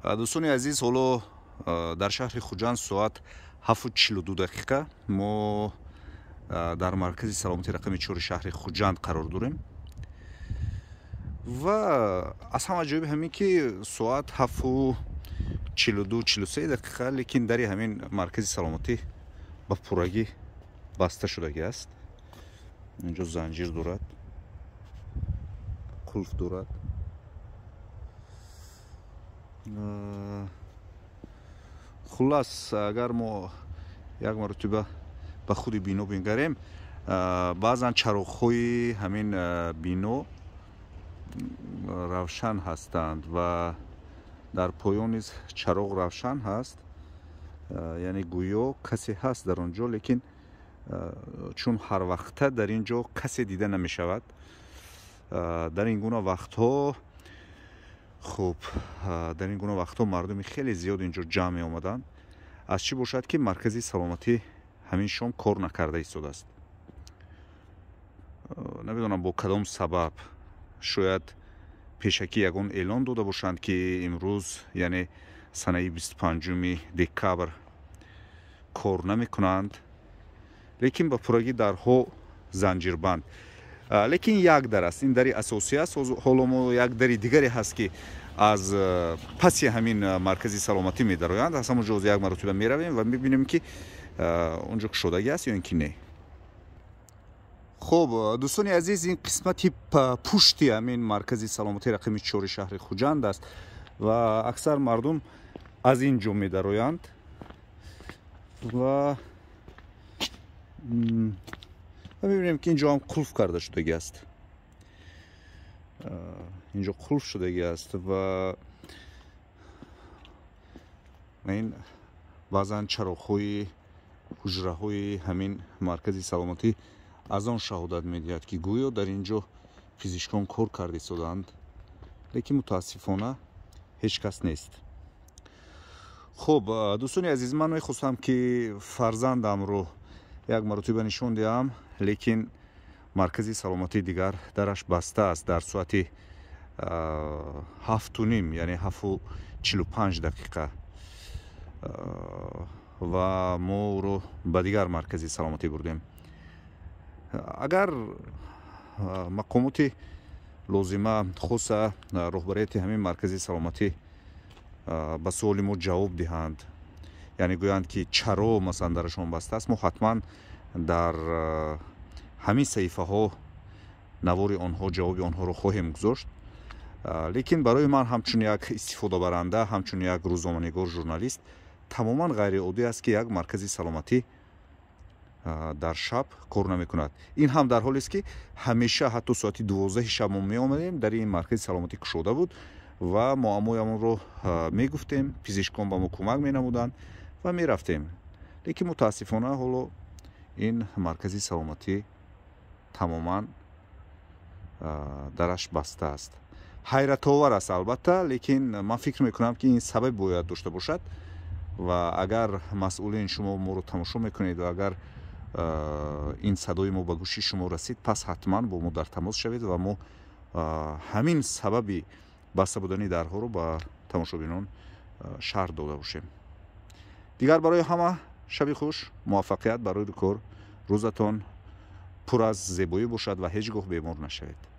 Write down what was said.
دوستان عزیز، حالا در شهر خوجند ساعت 7:42 دقیقه ما در مرکز سلامتی رقم 4 شهر خوجند قرار داریم و از همه جالب همین که ساعت 7:42-43 دقیقه لیکن در همین مرکز سلامتی به پورگی بسته شده است. اینجا زنجیر دارد، قلف دارد. خلاص اگر ما یک مرتبه به خود بینو بنگریم، بعضا چراغ‌های همین بینو روشن هستند و در پایان نیز چراغ روشن هست، یعنی گویا کسی هست در اونجا، لیکن چون هر وقت در اینجا کسی دیده نمی شود. در این گونه وقتها خب در این گونه وقتها مردم خیلی زیاد اینجا جمع آمدند. از چی باشد که مرکزی سلامتی همین شام کار نکرده ایستاده است. نمیدونم با کدام سبب، شاید پیشکی یگان اعلان داده باشند که امروز یعنی سنه 25 دکبر کار نمی کنند، لیکن با پورگی درها زنجیربند. لیکن یک در است، این دری اساسی است. حالا ما یک دری دیگری هست که از پسی همین مرکزی سلامتی می درآیند. از همونجا یک مرتبه می رویم و می بینیم که اونجا شدگی است یا اینکه نه. خب دوستان عزیز، این قسمتی پشتی همین مرکزی سلامتی رقم 4 شهر خوجند است و اکثر مردم از اینجا می درآیند و می‌بینیم که اینجا هم قلف کرده شدگی است. اینجا قلف شدگی است و این بعضا چراغ‌های حجره‌های همین مرکزی سلامتی از آن شهادت می‌دهد که گویا در اینجا پزشکان کار کرده شدند، لیکن متاسفانه هیچ کس نیست. خب دوستان عزیز، من می‌خواستم که فرزندم رو یک مرتبه نشون دهم، لیکن مرکزی سلامتی دیگر درش بسته است. در ساعت 7:30 یعنی 7:45 دقیقه و ما رو به دیگر مرکزی سلامتی بردیم. اگر مقامات لازمه خصوص رهبریت همین مرکزی سلامتی به سوال ما جواب دهند، یعنی گویند که چرا مثلا درشان بسته است، ما حتما در همین صحیفه ها نوار آنها جواب آنها رو خواهیم گذاشت. لیکن برای من همچون یک استفاده برنده، همچون یک روزنامه‌نگار، ژورنالیست، تماما غیر عادی است که یک مرکزی سلامتی در شب کار نمی کند. این هم در حالی است که همیشه حتی ساعت 12 شب ما می آمدیم در این مرکز سلامتی گشوده بود و معمایمون رو می گفتیم، پزشکان به ما کمک می نمودند و می رفتیم. لیکن متاسفانه حالا این مرکزی سلامتی تماما درش بسته است. حیرت آور است البته، لیکن من فکر می کنم که این سبب باید داشته باشد و اگر مسئولین شما ما رو تماشا میکنید و اگر این صدای ما به گوشی شما رسید، پس حتما با ما در تماس شوید و ما همین سببی بسته بودن درها رو به تماشابینان شرح داده باشیم. دیگر برای همه شب خوش، موفقیت برای کار، روزتان پر از زیبایی باشد و هیچگاه بیمار نشوید.